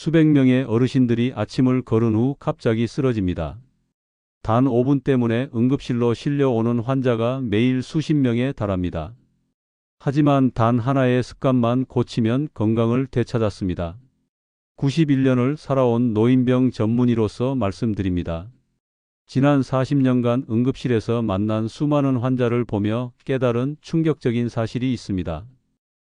수백 명의 어르신들이 아침을 거른 후 갑자기 쓰러집니다. 단 5분 때문에 응급실로 실려오는 환자가 매일 수십 명에 달합니다. 하지만 단 하나의 습관만 고치면 건강을 되찾았습니다. 91년을 살아온 노인병 전문의로서 말씀드립니다. 지난 40년간 응급실에서 만난 수많은 환자를 보며 깨달은 충격적인 사실이 있습니다.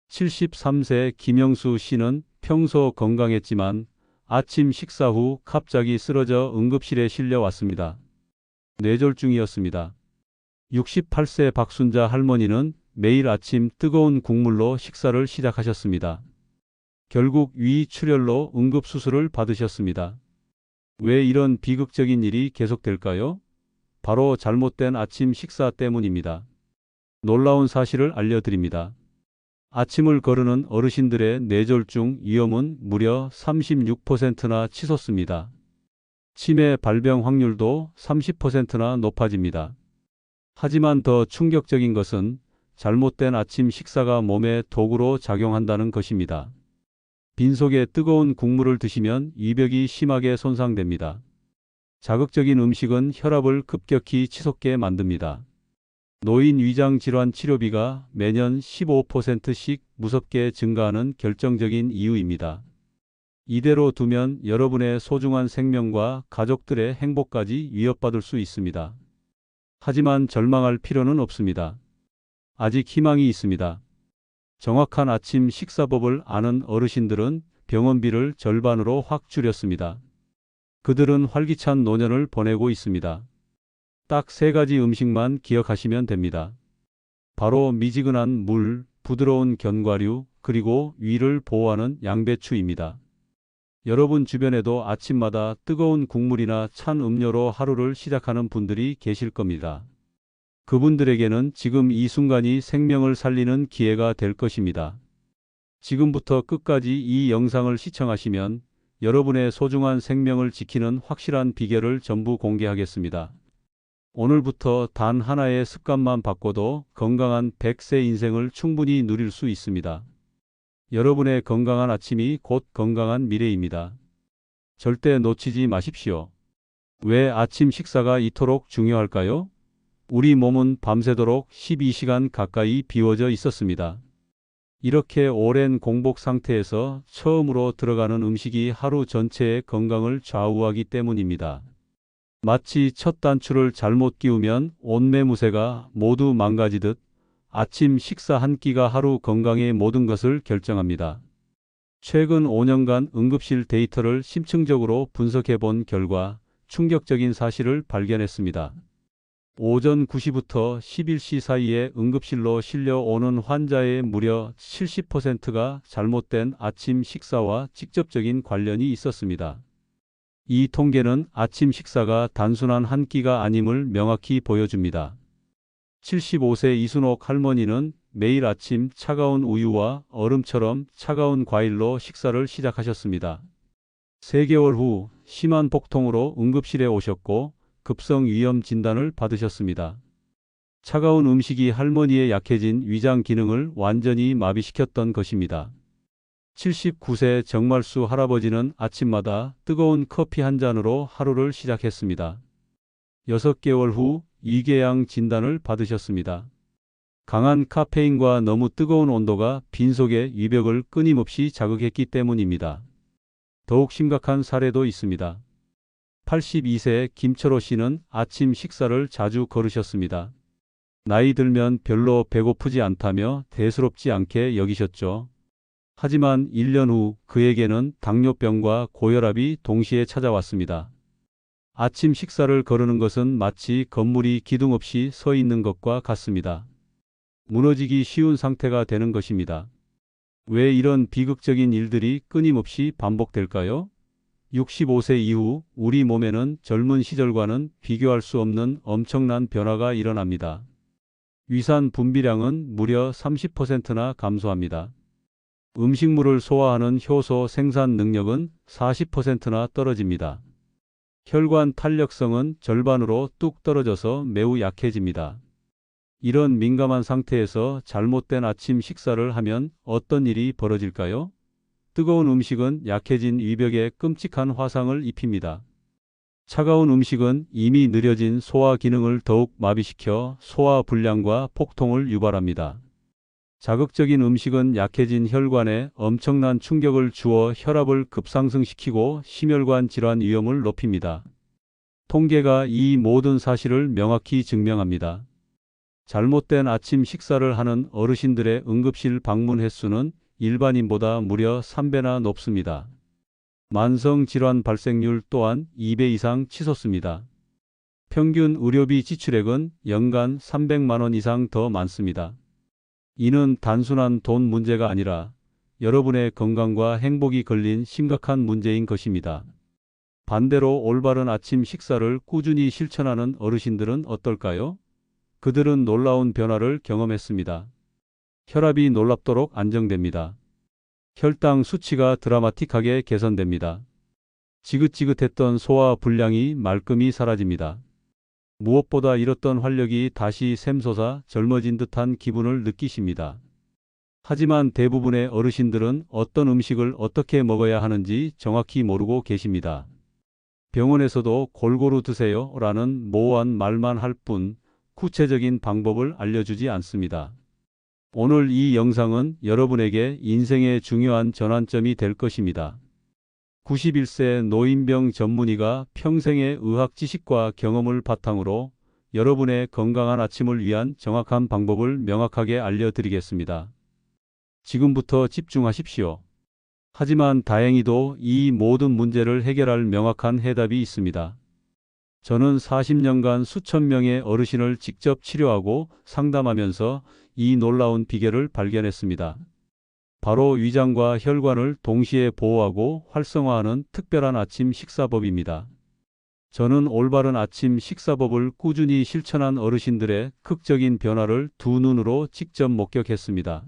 73세 김영수 씨는 평소 건강했지만 아침 식사 후 갑자기 쓰러져 응급실에 실려왔습니다. 뇌졸중이었습니다. 68세 박순자 할머니는 매일 아침 뜨거운 국물로 식사를 시작하셨습니다. 결국 위출혈로 응급수술을 받으셨습니다. 왜 이런 비극적인 일이 계속될까요? 바로 잘못된 아침 식사 때문입니다. 놀라운 사실을 알려드립니다. 아침을 거르는 어르신들의 뇌졸중 위험은 무려 36%나 치솟습니다. 치매 발병 확률도 30%나 높아집니다. 하지만 더 충격적인 것은 잘못된 아침 식사가 몸의 도구로 작용한다는 것입니다. 빈속에 뜨거운 국물을 드시면 위벽이 심하게 손상됩니다. 자극적인 음식은 혈압을 급격히 치솟게 만듭니다. 노인 위장 질환 치료비가 매년 15%씩 무섭게 증가하는 결정적인 이유입니다. 이대로 두면 여러분의 소중한 생명과 가족들의 행복까지 위협받을 수 있습니다. 하지만 절망할 필요는 없습니다. 아직 희망이 있습니다. 정확한 아침 식사법을 아는 어르신들은 병원비를 절반으로 확 줄였습니다. 그들은 활기찬 노년을 보내고 있습니다. 딱 3가지 음식만 기억하시면 됩니다. 바로 미지근한 물, 부드러운 견과류, 그리고 위를 보호하는 양배추입니다. 여러분 주변에도 아침마다 뜨거운 국물이나 찬 음료로 하루를 시작하는 분들이 계실 겁니다. 그분들에게는 지금 이 순간이 생명을 살리는 기회가 될 것입니다. 지금부터 끝까지 이 영상을 시청하시면 여러분의 소중한 생명을 지키는 확실한 비결을 전부 공개하겠습니다. 오늘부터 단 하나의 습관만 바꿔도 건강한 100세 인생을 충분히 누릴 수 있습니다. 여러분의 건강한 아침이 곧 건강한 미래입니다. 절대 놓치지 마십시오. 왜 아침 식사가 이토록 중요할까요? 우리 몸은 밤새도록 12시간 가까이 비워져 있었습니다. 이렇게 오랜 공복 상태에서 처음으로 들어가는 음식이 하루 전체의 건강을 좌우하기 때문입니다. 마치 첫 단추를 잘못 끼우면 온 매무새가 모두 망가지듯 아침 식사 한 끼가 하루 건강의 모든 것을 결정합니다. 최근 5년간 응급실 데이터를 심층적으로 분석해 본 결과 충격적인 사실을 발견했습니다. 오전 9시부터 11시 사이에 응급실로 실려오는 환자의 무려 70%가 잘못된 아침 식사와 직접적인 관련이 있었습니다. 이 통계는 아침 식사가 단순한 한 끼가 아님을 명확히 보여줍니다. 75세 이순옥 할머니는 매일 아침 차가운 우유와 얼음처럼 차가운 과일로 식사를 시작하셨습니다. 3개월 후 심한 복통으로 응급실에 오셨고 급성 위염 진단을 받으셨습니다. 차가운 음식이 할머니의 약해진 위장 기능을 완전히 마비시켰던 것입니다. 79세 정말수 할아버지는 아침마다 뜨거운 커피 한 잔으로 하루를 시작했습니다. 6개월 후 위궤양 진단을 받으셨습니다. 강한 카페인과 너무 뜨거운 온도가 빈속의 위벽을 끊임없이 자극했기 때문입니다. 더욱 심각한 사례도 있습니다. 82세 김철호 씨는 아침 식사를 자주 거르셨습니다. 나이 들면 별로 배고프지 않다며 대수롭지 않게 여기셨죠. 하지만 1년 후 그에게는 당뇨병과 고혈압이 동시에 찾아왔습니다. 아침 식사를 거르는 것은 마치 건물이 기둥 없이 서 있는 것과 같습니다. 무너지기 쉬운 상태가 되는 것입니다. 왜 이런 비극적인 일들이 끊임없이 반복될까요? 65세 이후 우리 몸에는 젊은 시절과는 비교할 수 없는 엄청난 변화가 일어납니다. 위산 분비량은 무려 30%나 감소합니다. 음식물을 소화하는 효소 생산 능력은 40%나 떨어집니다. 혈관 탄력성은 절반으로 뚝 떨어져서 매우 약해집니다. 이런 민감한 상태에서 잘못된 아침 식사를 하면 어떤 일이 벌어질까요? 뜨거운 음식은 약해진 위벽에 끔찍한 화상을 입힙니다. 차가운 음식은 이미 느려진 소화 기능을 더욱 마비시켜 소화 불량과 폭통을 유발합니다. 자극적인 음식은 약해진 혈관에 엄청난 충격을 주어 혈압을 급상승시키고 심혈관 질환 위험을 높입니다. 통계가 이 모든 사실을 명확히 증명합니다. 잘못된 아침 식사를 하는 어르신들의 응급실 방문 횟수는 일반인보다 무려 3배나 높습니다. 만성 질환 발생률 또한 2배 이상 치솟습니다. 평균 의료비 지출액은 연간 300만 원 이상 더 많습니다. 이는 단순한 돈 문제가 아니라 여러분의 건강과 행복이 걸린 심각한 문제인 것입니다. 반대로 올바른 아침 식사를 꾸준히 실천하는 어르신들은 어떨까요? 그들은 놀라운 변화를 경험했습니다. 혈압이 놀랍도록 안정됩니다. 혈당 수치가 드라마틱하게 개선됩니다. 지긋지긋했던 소화 불량이 말끔히 사라집니다. 무엇보다 잃었던 활력이 다시 샘솟아 젊어진 듯한 기분을 느끼십니다. 하지만 대부분의 어르신들은 어떤 음식을 어떻게 먹어야 하는지 정확히 모르고 계십니다. 병원에서도 골고루 드세요 라는 모호한 말만 할 뿐 구체적인 방법을 알려주지 않습니다. 오늘 이 영상은 여러분에게 인생의 중요한 전환점이 될 것입니다. 91세 노인병 전문의가 평생의 의학 지식과 경험을 바탕으로 여러분의 건강한 아침을 위한 정확한 방법을 명확하게 알려드리겠습니다. 지금부터 집중하십시오. 하지만 다행히도 이 모든 문제를 해결할 명확한 해답이 있습니다. 저는 40년간 수천 명의 어르신을 직접 치료하고 상담하면서 이 놀라운 비결을 발견했습니다. 바로 위장과 혈관을 동시에 보호하고 활성화하는 특별한 아침 식사법입니다. 저는 올바른 아침 식사법을 꾸준히 실천한 어르신들의 극적인 변화를 두 눈으로 직접 목격했습니다.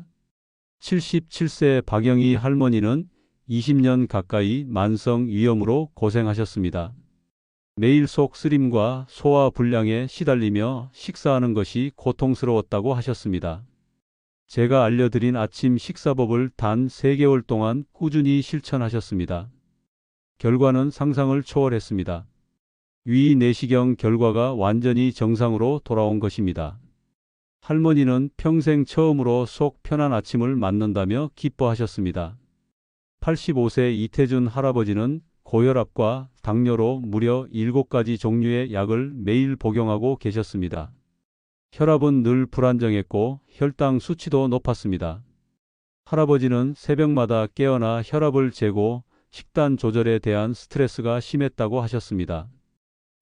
77세 박영희 할머니는 20년 가까이 만성 위염으로 고생하셨습니다. 매일 속 쓰림과 소화 불량에 시달리며 식사하는 것이 고통스러웠다고 하셨습니다. 제가 알려드린 아침 식사법을 단 3개월 동안 꾸준히 실천하셨습니다. 결과는 상상을 초월했습니다. 위 내시경 결과가 완전히 정상으로 돌아온 것입니다. 할머니는 평생 처음으로 속 편한 아침을 맞는다며 기뻐하셨습니다. 85세 이태준 할아버지는 고혈압과 당뇨로 무려 7가지 종류의 약을 매일 복용하고 계셨습니다. 혈압은 늘 불안정했고 혈당 수치도 높았습니다. 할아버지는 새벽마다 깨어나 혈압을 재고 식단 조절에 대한 스트레스가 심했다고 하셨습니다.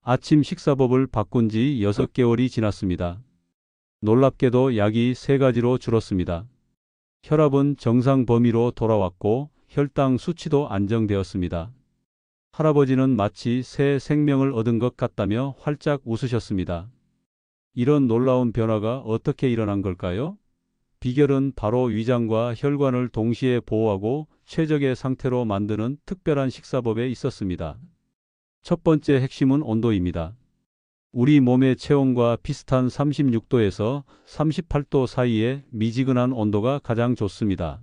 아침 식사법을 바꾼 지 6개월이 지났습니다. 놀랍게도 약이 3가지로 줄었습니다. 혈압은 정상 범위로 돌아왔고 혈당 수치도 안정되었습니다. 할아버지는 마치 새 생명을 얻은 것 같다며 활짝 웃으셨습니다. 이런 놀라운 변화가 어떻게 일어난 걸까요? 비결은 바로 위장과 혈관을 동시에 보호하고 최적의 상태로 만드는 특별한 식사법에 있었습니다. 첫 번째 핵심은 온도입니다. 우리 몸의 체온과 비슷한 36도에서 38도 사이의 미지근한 온도가 가장 좋습니다.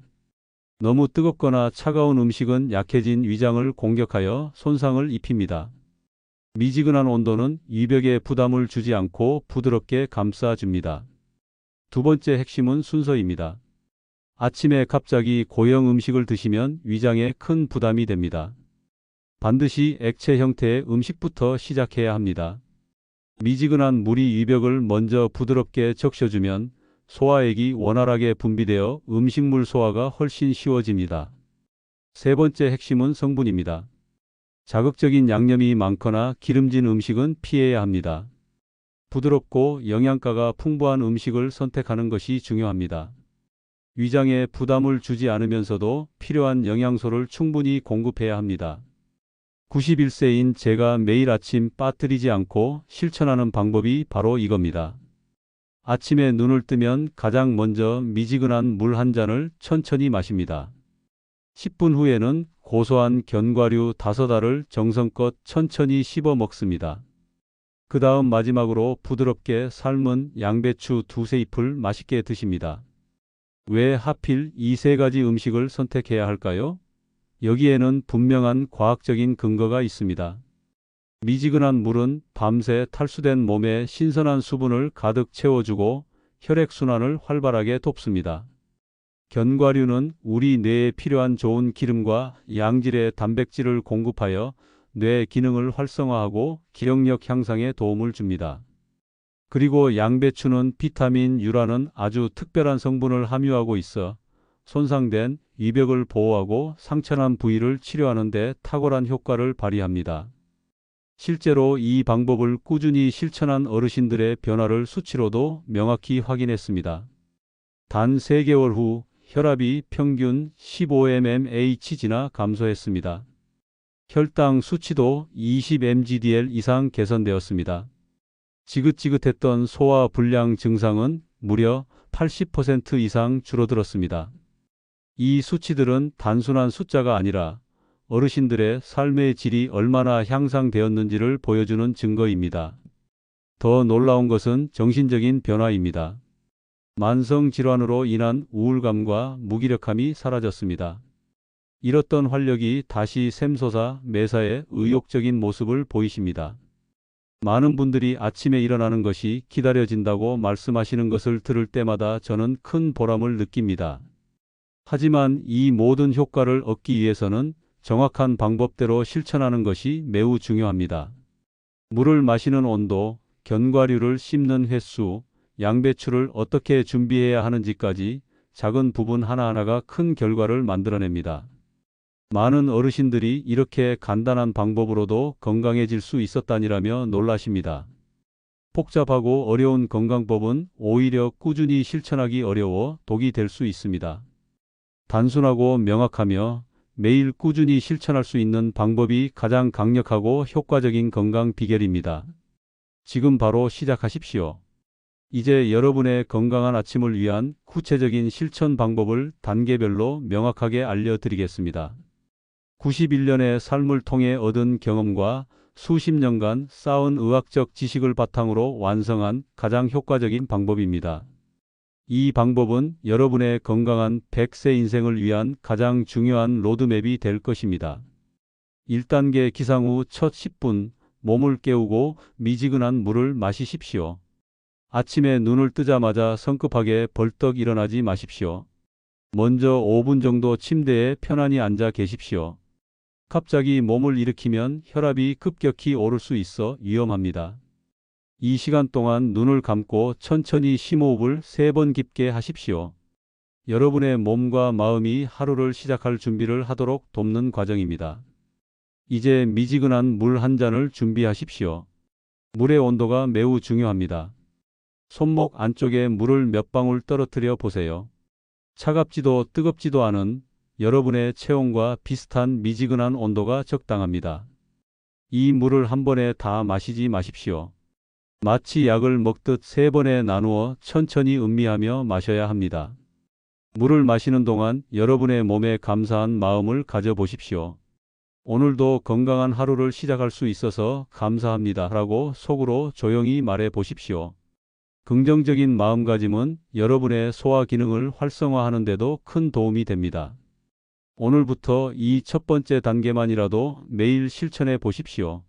너무 뜨겁거나 차가운 음식은 약해진 위장을 공격하여 손상을 입힙니다. 미지근한 온도는 위벽에 부담을 주지 않고 부드럽게 감싸줍니다. 두 번째 핵심은 순서입니다. 아침에 갑자기 고형 음식을 드시면 위장에 큰 부담이 됩니다. 반드시 액체 형태의 음식부터 시작해야 합니다. 미지근한 물이 위벽을 먼저 부드럽게 적셔주면 소화액이 원활하게 분비되어 음식물 소화가 훨씬 쉬워집니다. 세 번째 핵심은 성분입니다. 자극적인 양념이 많거나 기름진 음식은 피해야 합니다. 부드럽고 영양가가 풍부한 음식을 선택하는 것이 중요합니다. 위장에 부담을 주지 않으면서도 필요한 영양소를 충분히 공급해야 합니다. 91세인 제가 매일 아침 빠뜨리지 않고 실천하는 방법이 바로 이겁니다. 아침에 눈을 뜨면 가장 먼저 미지근한 물 한 잔을 천천히 마십니다. 10분 후에는 고소한 견과류 5알을 정성껏 천천히 씹어 먹습니다. 그 다음 마지막으로 부드럽게 삶은 양배추 2-3잎을 맛있게 드십니다. 왜 하필 이 3가지 음식을 선택해야 할까요? 여기에는 분명한 과학적인 근거가 있습니다. 미지근한 물은 밤새 탈수된 몸에 신선한 수분을 가득 채워주고 혈액순환을 활발하게 돕습니다. 견과류는 우리 뇌에 필요한 좋은 기름과 양질의 단백질을 공급하여 뇌 기능을 활성화하고 기억력 향상에 도움을 줍니다. 그리고 양배추는 비타민 U라는 아주 특별한 성분을 함유하고 있어 손상된 위벽을 보호하고 상처난 부위를 치료하는 데 탁월한 효과를 발휘합니다. 실제로 이 방법을 꾸준히 실천한 어르신들의 변화를 수치로도 명확히 확인했습니다. 단 3개월 후 혈압이 평균 15mmH 지나 감소했습니다. 혈당 수치도 20mg/dl 이상 개선되었습니다. 지긋지긋했던 소화 불량 증상은 무려 80% 이상 줄어들었습니다. 이 수치들은 단순한 숫자가 아니라 어르신들의 삶의 질이 얼마나 향상되었는지를 보여주는 증거입니다. 더 놀라운 것은 정신적인 변화입니다. 만성 질환으로 인한 우울감과 무기력함이 사라졌습니다. 잃었던 활력이 다시 샘솟아 매사에 의욕적인 모습을 보이십니다. 많은 분들이 아침에 일어나는 것이 기다려진다고 말씀하시는 것을 들을 때마다 저는 큰 보람을 느낍니다. 하지만 이 모든 효과를 얻기 위해서는 정확한 방법대로 실천하는 것이 매우 중요합니다. 물을 마시는 온도, 견과류를 씹는 횟수, 양배추를 어떻게 준비해야 하는지까지 작은 부분 하나하나가 큰 결과를 만들어냅니다. 많은 어르신들이 이렇게 간단한 방법으로도 건강해질 수 있었다니라며 놀라십니다. 복잡하고 어려운 건강법은 오히려 꾸준히 실천하기 어려워 독이 될 수 있습니다. 단순하고 명확하며 매일 꾸준히 실천할 수 있는 방법이 가장 강력하고 효과적인 건강 비결입니다. 지금 바로 시작하십시오. 이제 여러분의 건강한 아침을 위한 구체적인 실천 방법을 단계별로 명확하게 알려드리겠습니다. 91년의 삶을 통해 얻은 경험과 수십 년간 쌓은 의학적 지식을 바탕으로 완성한 가장 효과적인 방법입니다. 이 방법은 여러분의 건강한 100세 인생을 위한 가장 중요한 로드맵이 될 것입니다. 1단계 기상 후 첫 10분, 몸을 깨우고 미지근한 물을 마시십시오. 아침에 눈을 뜨자마자 성급하게 벌떡 일어나지 마십시오. 먼저 5분 정도 침대에 편안히 앉아 계십시오. 갑자기 몸을 일으키면 혈압이 급격히 오를 수 있어 위험합니다. 이 시간 동안 눈을 감고 천천히 심호흡을 3번 깊게 하십시오. 여러분의 몸과 마음이 하루를 시작할 준비를 하도록 돕는 과정입니다. 이제 미지근한 물 한 잔을 준비하십시오. 물의 온도가 매우 중요합니다. 손목 안쪽에 물을 몇 방울 떨어뜨려 보세요. 차갑지도 뜨겁지도 않은 여러분의 체온과 비슷한 미지근한 온도가 적당합니다. 이 물을 한 번에 다 마시지 마십시오. 마치 약을 먹듯 3번에 나누어 천천히 음미하며 마셔야 합니다. 물을 마시는 동안 여러분의 몸에 감사한 마음을 가져보십시오. 오늘도 건강한 하루를 시작할 수 있어서 감사합니다 라고 속으로 조용히 말해 보십시오. 긍정적인 마음가짐은 여러분의 소화 기능을 활성화하는 데도 큰 도움이 됩니다. 오늘부터 이 첫 번째 단계만이라도 매일 실천해 보십시오.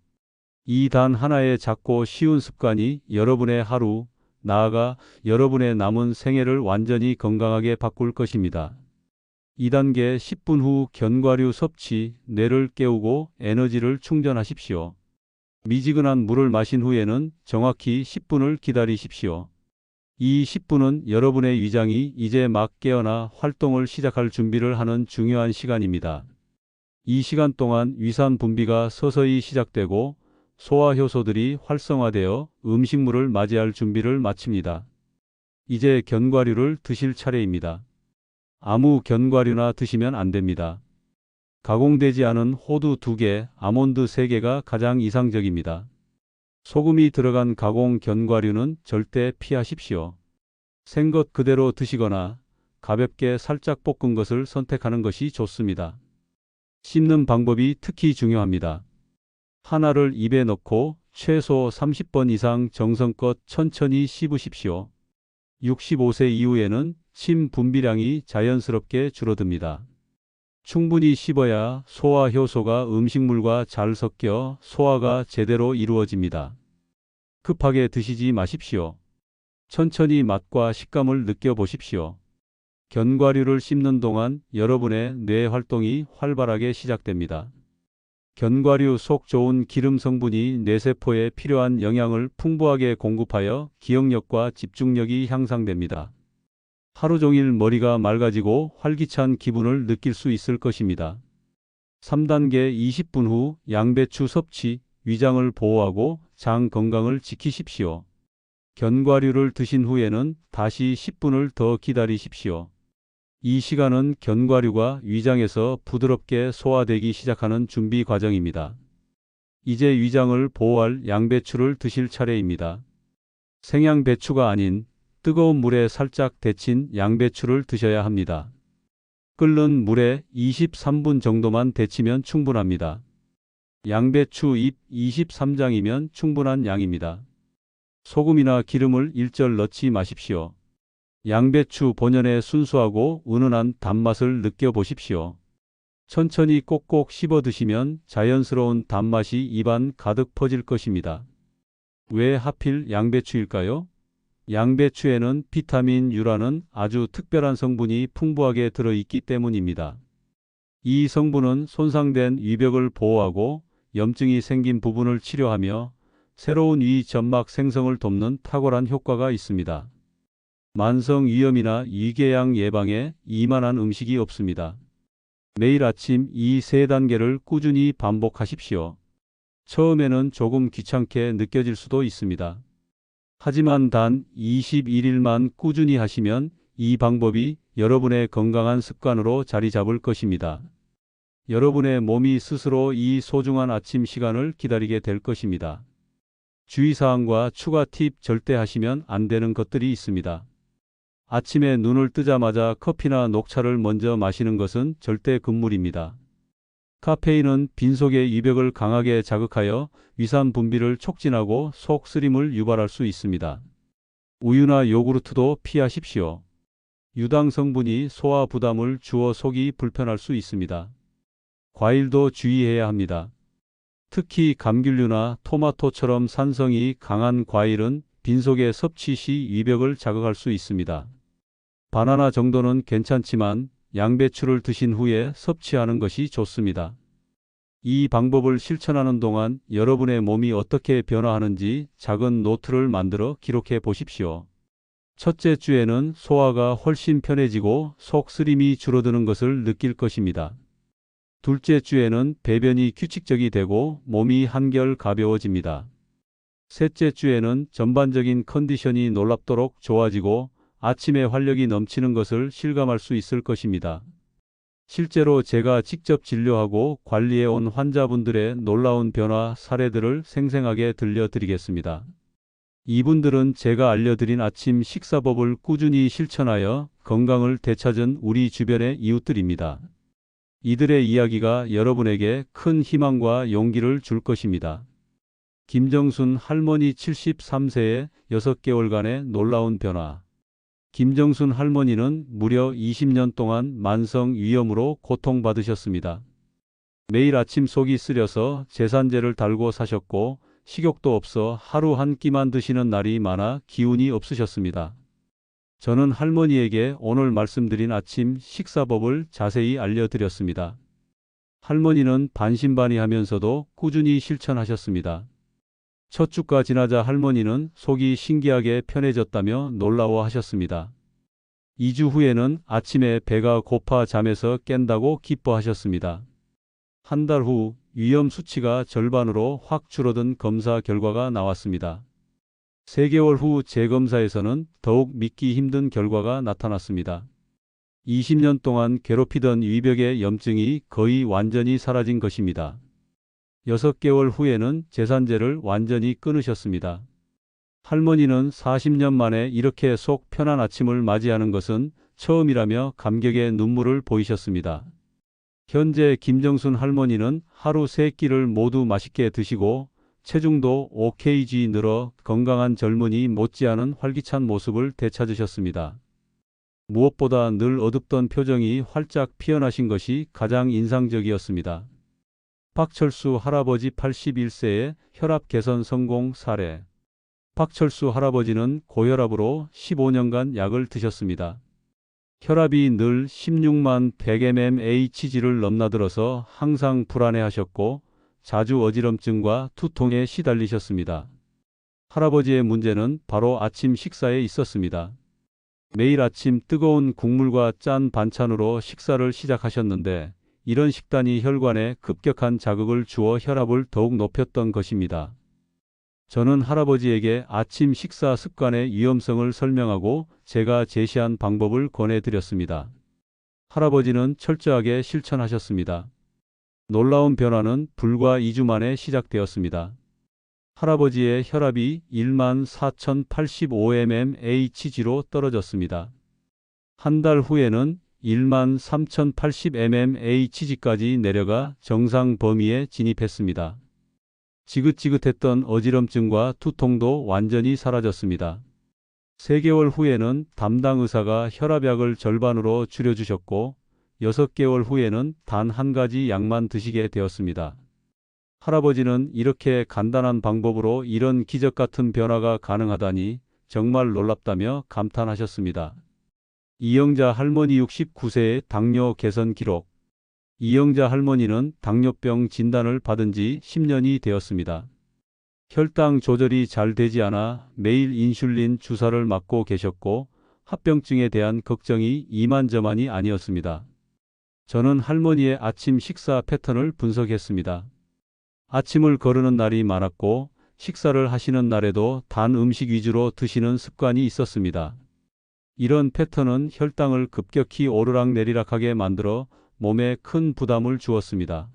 이 단 하나의 작고 쉬운 습관이 여러분의 하루, 나아가 여러분의 남은 생애를 완전히 건강하게 바꿀 것입니다. 2단계 10분 후 견과류 섭취, 뇌를 깨우고 에너지를 충전하십시오. 미지근한 물을 마신 후에는 정확히 10분을 기다리십시오. 이 10분은 여러분의 위장이 이제 막 깨어나 활동을 시작할 준비를 하는 중요한 시간입니다. 이 시간 동안 위산 분비가 서서히 시작되고 소화효소들이 활성화되어 음식물을 맞이할 준비를 마칩니다. 이제 견과류를 드실 차례입니다. 아무 견과류나 드시면 안 됩니다. 가공되지 않은 호두 2개, 아몬드 3개가 가장 이상적입니다. 소금이 들어간 가공 견과류는 절대 피하십시오. 생것 그대로 드시거나 가볍게 살짝 볶은 것을 선택하는 것이 좋습니다. 씹는 방법이 특히 중요합니다. 하나를 입에 넣고 최소 30번 이상 정성껏 천천히 씹으십시오. 65세 이후에는 침 분비량이 자연스럽게 줄어듭니다. 충분히 씹어야 소화 효소가 음식물과 잘 섞여 소화가 제대로 이루어집니다. 급하게 드시지 마십시오. 천천히 맛과 식감을 느껴보십시오. 견과류를 씹는 동안 여러분의 뇌 활동이 활발하게 시작됩니다. 견과류 속 좋은 기름 성분이 뇌세포에 필요한 영양을 풍부하게 공급하여 기억력과 집중력이 향상됩니다. 하루 종일 머리가 맑아지고 활기찬 기분을 느낄 수 있을 것입니다. 3단계 20분 후 양배추 섭취, 위장을 보호하고 장 건강을 지키십시오. 견과류를 드신 후에는 다시 10분을 더 기다리십시오. 이 시간은 견과류가 위장에서 부드럽게 소화되기 시작하는 준비 과정입니다. 이제 위장을 보호할 양배추를 드실 차례입니다. 생양배추가 아닌 뜨거운 물에 살짝 데친 양배추를 드셔야 합니다. 끓는 물에 23분 정도만 데치면 충분합니다. 양배추 잎 23장이면 충분한 양입니다. 소금이나 기름을 일절 넣지 마십시오. 양배추 본연의 순수하고 은은한 단맛을 느껴보십시오. 천천히 꼭꼭 씹어 드시면 자연스러운 단맛이 입안 가득 퍼질 것입니다. 왜 하필 양배추일까요? 양배추에는 비타민 U라는 아주 특별한 성분이 풍부하게 들어있기 때문입니다. 이 성분은 손상된 위벽을 보호하고 염증이 생긴 부분을 치료하며 새로운 위 점막 생성을 돕는 탁월한 효과가 있습니다. 만성 위염이나 위궤양 예방에 이만한 음식이 없습니다. 매일 아침 이 세 단계를 꾸준히 반복하십시오. 처음에는 조금 귀찮게 느껴질 수도 있습니다. 하지만 단 21일만 꾸준히 하시면 이 방법이 여러분의 건강한 습관으로 자리 잡을 것입니다. 여러분의 몸이 스스로 이 소중한 아침 시간을 기다리게 될 것입니다. 주의사항과 추가 팁: 절대 하시면 안 되는 것들이 있습니다. 아침에 눈을 뜨자마자 커피나 녹차를 먼저 마시는 것은 절대 금물입니다. 카페인은 빈속의 위벽을 강하게 자극하여 위산 분비를 촉진하고 속 쓰림을 유발할 수 있습니다. 우유나 요구르트도 피하십시오. 유당 성분이 소화 부담을 주어 속이 불편할 수 있습니다. 과일도 주의해야 합니다. 특히 감귤류나 토마토처럼 산성이 강한 과일은 빈속의 섭취 시 위벽을 자극할 수 있습니다. 바나나 정도는 괜찮지만 양배추를 드신 후에 섭취하는 것이 좋습니다. 이 방법을 실천하는 동안 여러분의 몸이 어떻게 변화하는지 작은 노트를 만들어 기록해 보십시오. 첫째 주에는 소화가 훨씬 편해지고 속 쓰림이 줄어드는 것을 느낄 것입니다. 둘째 주에는 배변이 규칙적이 되고 몸이 한결 가벼워집니다. 셋째 주에는 전반적인 컨디션이 놀랍도록 좋아지고 아침에 활력이 넘치는 것을 실감할 수 있을 것입니다. 실제로 제가 직접 진료하고 관리해 온 환자분들의 놀라운 변화 사례들을 생생하게 들려드리겠습니다. 이분들은 제가 알려드린 아침 식사법을 꾸준히 실천하여 건강을 되찾은 우리 주변의 이웃들입니다. 이들의 이야기가 여러분에게 큰 희망과 용기를 줄 것입니다. 김정순 할머니 73세의 6개월간의 놀라운 변화. 김정순 할머니는 무려 20년 동안 만성 위염으로 고통받으셨습니다. 매일 아침 속이 쓰려서 제산제를 달고 사셨고 식욕도 없어 하루 한 끼만 드시는 날이 많아 기운이 없으셨습니다. 저는 할머니에게 오늘 말씀드린 아침 식사법을 자세히 알려드렸습니다. 할머니는 반신반의하면서도 꾸준히 실천하셨습니다. 첫 주가 지나자 할머니는 속이 신기하게 편해졌다며 놀라워하셨습니다. 2주 후에는 아침에 배가 고파 잠에서 깬다고 기뻐하셨습니다. 한 달 후 위험 수치가 절반으로 확 줄어든 검사 결과가 나왔습니다. 3개월 후 재검사에서는 더욱 믿기 힘든 결과가 나타났습니다. 20년 동안 괴롭히던 위벽의 염증이 거의 완전히 사라진 것입니다. 6개월 후에는 제산제를 완전히 끊으셨습니다. 할머니는 40년 만에 이렇게 속 편한 아침을 맞이하는 것은 처음이라며 감격의 눈물을 보이셨습니다. 현재 김정순 할머니는 하루 3끼를 모두 맛있게 드시고 체중도 5kg 늘어 건강한 젊은이 못지않은 활기찬 모습을 되찾으셨습니다. 무엇보다 늘 어둡던 표정이 활짝 피어나신 것이 가장 인상적이었습니다. 박철수 할아버지 81세의 혈압 개선 성공 사례. 박철수 할아버지는 고혈압으로 15년간 약을 드셨습니다. 혈압이 늘 16만 100mmHg를 넘나들어서 항상 불안해하셨고 자주 어지럼증과 두통에 시달리셨습니다. 할아버지의 문제는 바로 아침 식사에 있었습니다. 매일 아침 뜨거운 국물과 짠 반찬으로 식사를 시작하셨는데 이런 식단이 혈관에 급격한 자극을 주어 혈압을 더욱 높였던 것입니다. 저는 할아버지에게 아침 식사 습관의 위험성을 설명하고 제가 제시한 방법을 권해드렸습니다. 할아버지는 철저하게 실천하셨습니다. 놀라운 변화는 불과 2주 만에 시작되었습니다. 할아버지의 혈압이 14,085mmHg로 떨어졌습니다. 한 달 후에는 13,080mmHg까지 내려가 정상 범위에 진입했습니다. 지긋지긋했던 어지럼증과 두통도 완전히 사라졌습니다. 3개월 후에는 담당 의사가 혈압약을 절반으로 줄여주셨고 6개월 후에는 단 한 가지 약만 드시게 되었습니다. 할아버지는 이렇게 간단한 방법으로 이런 기적 같은 변화가 가능하다니 정말 놀랍다며 감탄하셨습니다. 이영자 할머니 69세의 당뇨 개선 기록. 이영자 할머니는 당뇨병 진단을 받은 지 10년이 되었습니다. 혈당 조절이 잘 되지 않아 매일 인슐린 주사를 맞고 계셨고 합병증에 대한 걱정이 이만저만이 아니었습니다. 저는 할머니의 아침 식사 패턴을 분석했습니다. 아침을 거르는 날이 많았고 식사를 하시는 날에도 단 음식 위주로 드시는 습관이 있었습니다. 이런 패턴은 혈당을 급격히 오르락내리락하게 만들어 몸에 큰 부담을 주었습니다.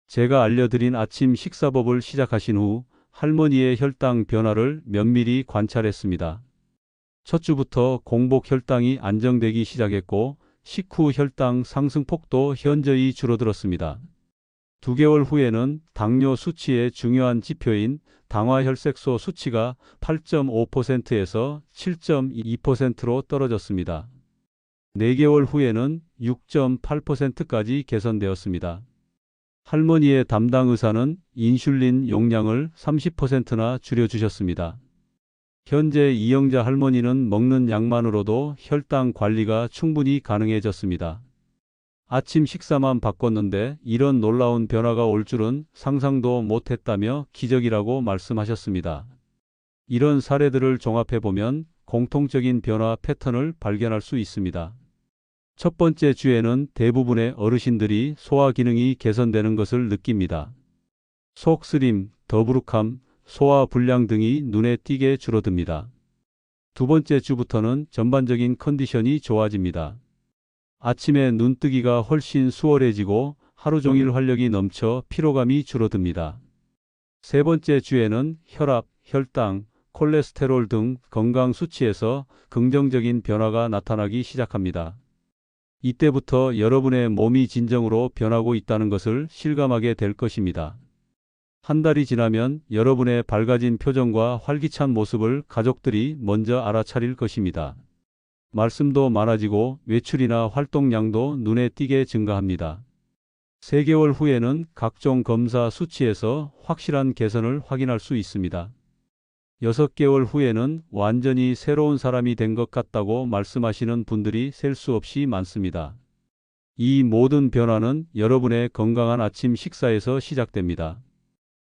제가 알려드린 아침 식사법을 시작하신 후 할머니의 혈당 변화를 면밀히 관찰했습니다. 첫 주부터 공복 혈당이 안정되기 시작했고 식후 혈당 상승폭도 현저히 줄어들었습니다. 2개월 후에는 당뇨 수치의 중요한 지표인 당화혈색소 수치가 8.5%에서 7.2%로 떨어졌습니다. 4개월 후에는 6.8%까지 개선되었습니다. 할머니의 담당 의사는 인슐린 용량을 30%나 줄여주셨습니다. 현재 이영자 할머니는 먹는 약만으로도 혈당 관리가 충분히 가능해졌습니다. 아침 식사만 바꿨는데 이런 놀라운 변화가 올 줄은 상상도 못했다며 기적이라고 말씀하셨습니다. 이런 사례들을 종합해보면 공통적인 변화 패턴을 발견할 수 있습니다. 첫 번째 주에는 대부분의 어르신들이 소화 기능이 개선되는 것을 느낍니다. 속쓰림, 더부룩함, 소화 불량 등이 눈에 띄게 줄어듭니다. 두 번째 주부터는 전반적인 컨디션이 좋아집니다. 아침에 눈뜨기가 훨씬 수월해지고 하루 종일 활력이 넘쳐 피로감이 줄어듭니다. 세 번째 주에는 혈압, 혈당, 콜레스테롤 등 건강 수치에서 긍정적인 변화가 나타나기 시작합니다. 이때부터 여러분의 몸이 진정으로 변하고 있다는 것을 실감하게 될 것입니다. 한 달이 지나면 여러분의 밝아진 표정과 활기찬 모습을 가족들이 먼저 알아차릴 것입니다. 말씀도 많아지고 외출이나 활동량도 눈에 띄게 증가합니다. 3개월 후에는 각종 검사 수치에서 확실한 개선을 확인할 수 있습니다. 6개월 후에는 완전히 새로운 사람이 된 것 같다고 말씀하시는 분들이 셀 수 없이 많습니다. 이 모든 변화는 여러분의 건강한 아침 식사에서 시작됩니다.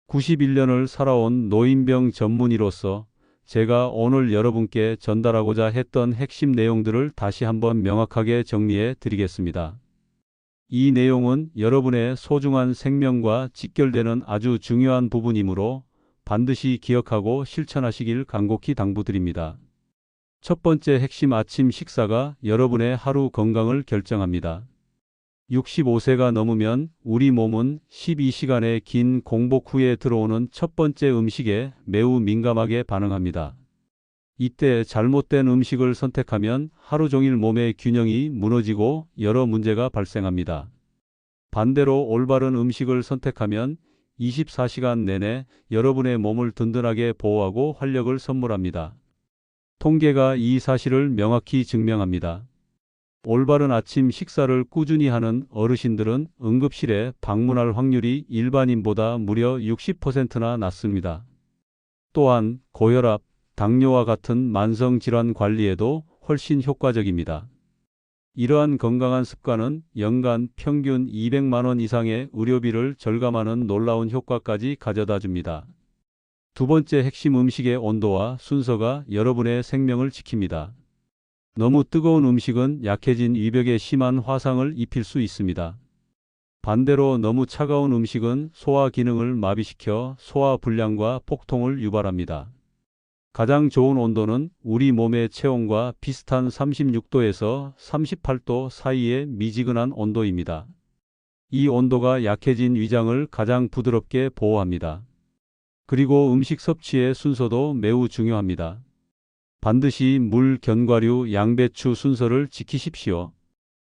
91년을 살아온 노인병 전문의로서 제가 오늘 여러분께 전달하고자 했던 핵심 내용들을 다시 한번 명확하게 정리해 드리겠습니다. 이 내용은 여러분의 소중한 생명과 직결되는 아주 중요한 부분이므로 반드시 기억하고 실천하시길 간곡히 당부드립니다. 첫 번째 핵심 아침 식사가 여러분의 하루 건강을 결정합니다. 65세가 넘으면 우리 몸은 12시간의 긴 공복 후에 들어오는 첫 번째 음식에 매우 민감하게 반응합니다. 이때 잘못된 음식을 선택하면 하루 종일 몸의 균형이 무너지고 여러 문제가 발생합니다. 반대로 올바른 음식을 선택하면 24시간 내내 여러분의 몸을 든든하게 보호하고 활력을 선물합니다. 통계가 이 사실을 명확히 증명합니다. 올바른 아침 식사를 꾸준히 하는 어르신들은 응급실에 방문할 확률이 일반인보다 무려 60%나 낮습니다. 또한 고혈압, 당뇨와 같은 만성질환 관리에도 훨씬 효과적입니다. 이러한 건강한 습관은 연간 평균 200만 원 이상의 의료비를 절감하는 놀라운 효과까지 가져다 줍니다. 두 번째 핵심 음식의 온도와 순서가 여러분의 생명을 지킵니다. 너무 뜨거운 음식은 약해진 위벽에 심한 화상을 입힐 수 있습니다. 반대로 너무 차가운 음식은 소화 기능을 마비시켜 소화불량과 복통을 유발합니다. 가장 좋은 온도는 우리 몸의 체온과 비슷한 36도에서 38도 사이의 미지근한 온도입니다. 이 온도가 약해진 위장을 가장 부드럽게 보호합니다. 그리고 음식 섭취의 순서도 매우 중요합니다. 반드시 물, 견과류, 양배추 순서를 지키십시오.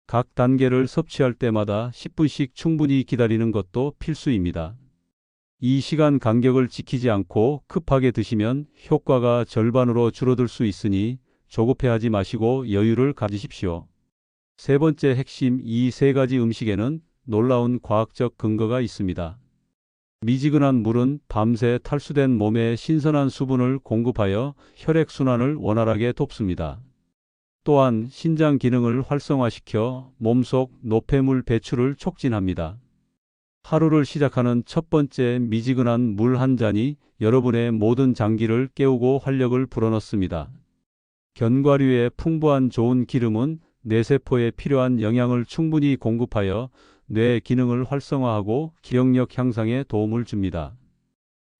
각 단계를 섭취할 때마다 10분씩 충분히 기다리는 것도 필수입니다. 이 시간 간격을 지키지 않고 급하게 드시면 효과가 절반으로 줄어들 수 있으니 조급해하지 마시고 여유를 가지십시오. 세 번째 핵심, 이 세 가지 음식에는 놀라운 과학적 근거가 있습니다. 미지근한 물은 밤새 탈수된 몸에 신선한 수분을 공급하여 혈액순환을 원활하게 돕습니다. 또한 신장 기능을 활성화시켜 몸속 노폐물 배출을 촉진합니다. 하루를 시작하는 첫 번째 미지근한 물 한 잔이 여러분의 모든 장기를 깨우고 활력을 불어넣습니다. 견과류의 풍부한 좋은 기름은 뇌세포에 필요한 영양을 충분히 공급하여 뇌 기능을 활성화하고 기억력 향상에 도움을 줍니다.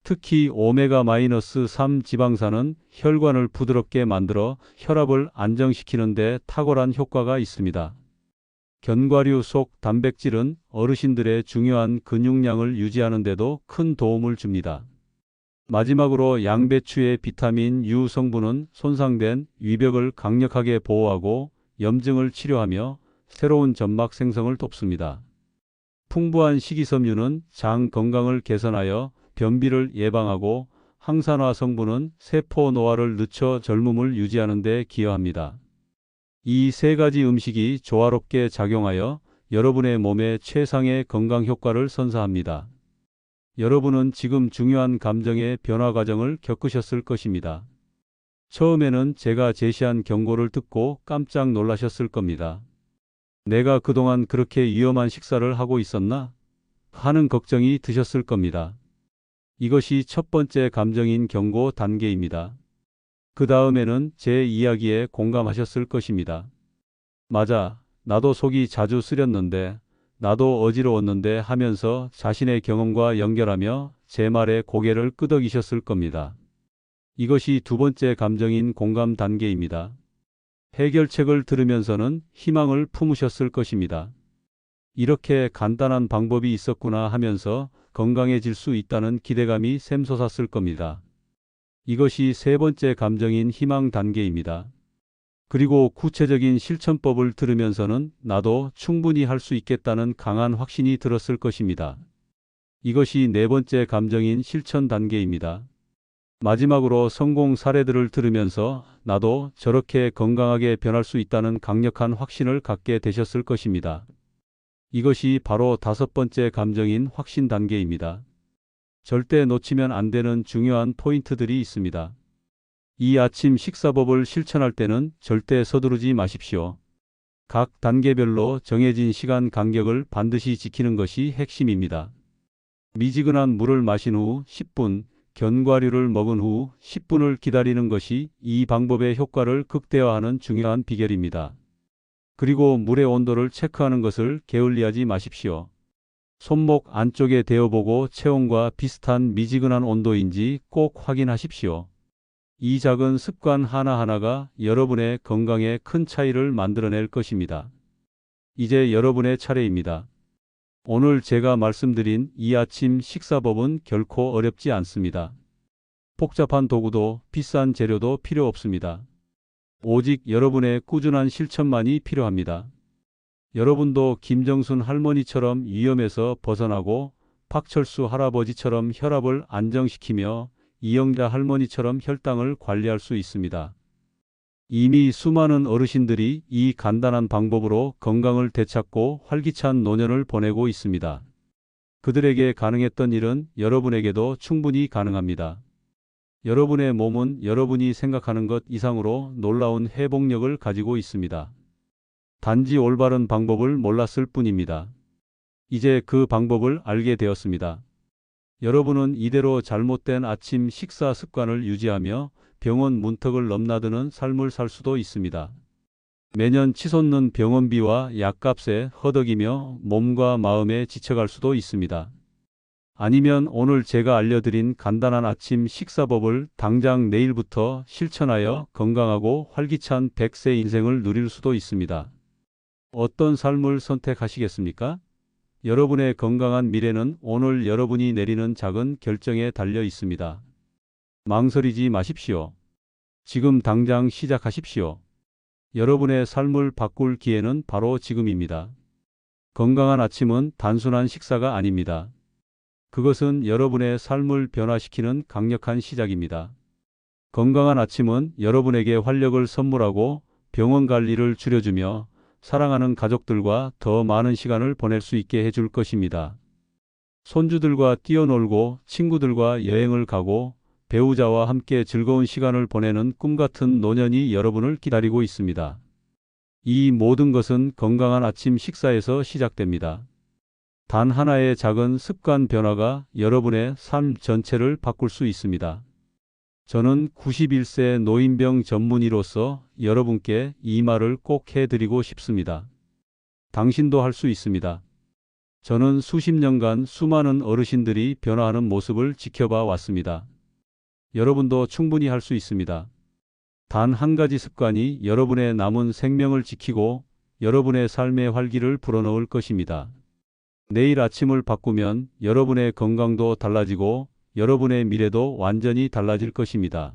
특히 오메가-3 지방산은 혈관을 부드럽게 만들어 혈압을 안정시키는 데 탁월한 효과가 있습니다. 견과류 속 단백질은 어르신들의 중요한 근육량을 유지하는 데도 큰 도움을 줍니다. 마지막으로 양배추의 비타민 U 성분은 손상된 위벽을 강력하게 보호하고 염증을 치료하며 새로운 점막 생성을 돕습니다. 풍부한 식이섬유는 장 건강을 개선하여 변비를 예방하고 항산화 성분은 세포 노화를 늦춰 젊음을 유지하는 데 기여합니다. 이 세 가지 음식이 조화롭게 작용하여 여러분의 몸에 최상의 건강 효과를 선사합니다. 여러분은 지금 중요한 감정의 변화 과정을 겪으셨을 것입니다. 처음에는 제가 제시한 경고를 듣고 깜짝 놀라셨을 겁니다. 내가 그동안 그렇게 위험한 식사를 하고 있었나? 하는 걱정이 드셨을 겁니다. 이것이 첫 번째 감정인 경고 단계입니다. 그 다음에는 제 이야기에 공감하셨을 것입니다. 맞아, 나도 속이 자주 쓰렸는데, 나도 어지러웠는데 하면서 자신의 경험과 연결하며 제 말에 고개를 끄덕이셨을 겁니다. 이것이 두 번째 감정인 공감 단계입니다. 해결책을 들으면서는 희망을 품으셨을 것입니다. 이렇게 간단한 방법이 있었구나 하면서 건강해질 수 있다는 기대감이 샘솟았을 겁니다. 이것이 세 번째 감정인 희망 단계입니다. 그리고 구체적인 실천법을 들으면서는 나도 충분히 할 수 있겠다는 강한 확신이 들었을 것입니다. 이것이 네 번째 감정인 실천 단계입니다. 마지막으로 성공 사례들을 들으면서 나도 저렇게 건강하게 변할 수 있다는 강력한 확신을 갖게 되셨을 것입니다. 이것이 바로 다섯 번째 감정인 확신 단계입니다. 절대 놓치면 안 되는 중요한 포인트들이 있습니다. 이 아침 식사법을 실천할 때는 절대 서두르지 마십시오. 각 단계별로 정해진 시간 간격을 반드시 지키는 것이 핵심입니다. 미지근한 물을 마신 후 10분, 견과류를 먹은 후 10분을 기다리는 것이 이 방법의 효과를 극대화하는 중요한 비결입니다. 그리고 물의 온도를 체크하는 것을 게을리하지 마십시오. 손목 안쪽에 대어보고 체온과 비슷한 미지근한 온도인지 꼭 확인하십시오. 이 작은 습관 하나하나가 여러분의 건강에 큰 차이를 만들어낼 것입니다. 이제 여러분의 차례입니다. 오늘 제가 말씀드린 이 아침 식사법은 결코 어렵지 않습니다. 복잡한 도구도 비싼 재료도 필요 없습니다. 오직 여러분의 꾸준한 실천만이 필요합니다. 여러분도 김정순 할머니처럼 위험에서 벗어나고 박철수 할아버지처럼 혈압을 안정시키며 이영자 할머니처럼 혈당을 관리할 수 있습니다. 이미 수많은 어르신들이 이 간단한 방법으로 건강을 되찾고 활기찬 노년을 보내고 있습니다. 그들에게 가능했던 일은 여러분에게도 충분히 가능합니다. 여러분의 몸은 여러분이 생각하는 것 이상으로 놀라운 회복력을 가지고 있습니다. 단지 올바른 방법을 몰랐을 뿐입니다. 이제 그 방법을 알게 되었습니다. 여러분은 이대로 잘못된 아침 식사 습관을 유지하며 병원 문턱을 넘나드는 삶을 살 수도 있습니다. 매년 치솟는 병원비와 약값에 허덕이며 몸과 마음에 지쳐갈 수도 있습니다. 아니면 오늘 제가 알려드린 간단한 아침 식사법을 당장 내일부터 실천하여 건강하고 활기찬 100세 인생을 누릴 수도 있습니다. 어떤 삶을 선택하시겠습니까? 여러분의 건강한 미래는 오늘 여러분이 내리는 작은 결정에 달려 있습니다. 망설이지 마십시오. 지금 당장 시작하십시오. 여러분의 삶을 바꿀 기회는 바로 지금입니다. 건강한 아침은 단순한 식사가 아닙니다. 그것은 여러분의 삶을 변화시키는 강력한 시작입니다. 건강한 아침은 여러분에게 활력을 선물하고 병원 관리를 줄여주며 사랑하는 가족들과 더 많은 시간을 보낼 수 있게 해줄 것입니다. 손주들과 뛰어놀고 친구들과 여행을 가고 배우자와 함께 즐거운 시간을 보내는 꿈같은 노년이 여러분을 기다리고 있습니다. 이 모든 것은 건강한 아침 식사에서 시작됩니다. 단 하나의 작은 습관 변화가 여러분의 삶 전체를 바꿀 수 있습니다. 저는 91세 노인병 전문의로서 여러분께 이 말을 꼭 해드리고 싶습니다. 당신도 할 수 있습니다. 저는 수십 년간 수많은 어르신들이 변화하는 모습을 지켜봐 왔습니다. 여러분도 충분히 할 수 있습니다. 단 한 가지 습관이 여러분의 남은 생명을 지키고 여러분의 삶의 활기를 불어넣을 것입니다. 내일 아침을 바꾸면 여러분의 건강도 달라지고 여러분의 미래도 완전히 달라질 것입니다.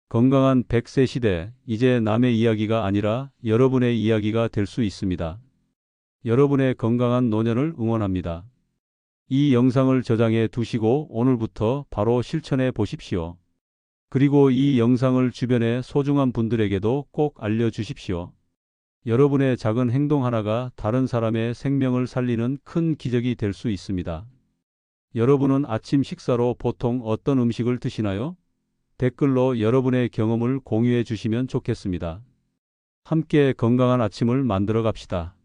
건강한 100세 시대, 이제 남의 이야기가 아니라 여러분의 이야기가 될 수 있습니다. 여러분의 건강한 노년을 응원합니다. 이 영상을 저장해 두시고 오늘부터 바로 실천해 보십시오. 그리고 이 영상을 주변의 소중한 분들에게도 꼭 알려주십시오. 여러분의 작은 행동 하나가 다른 사람의 생명을 살리는 큰 기적이 될 수 있습니다. 여러분은 아침 식사로 보통 어떤 음식을 드시나요? 댓글로 여러분의 경험을 공유해 주시면 좋겠습니다. 함께 건강한 아침을 만들어 갑시다.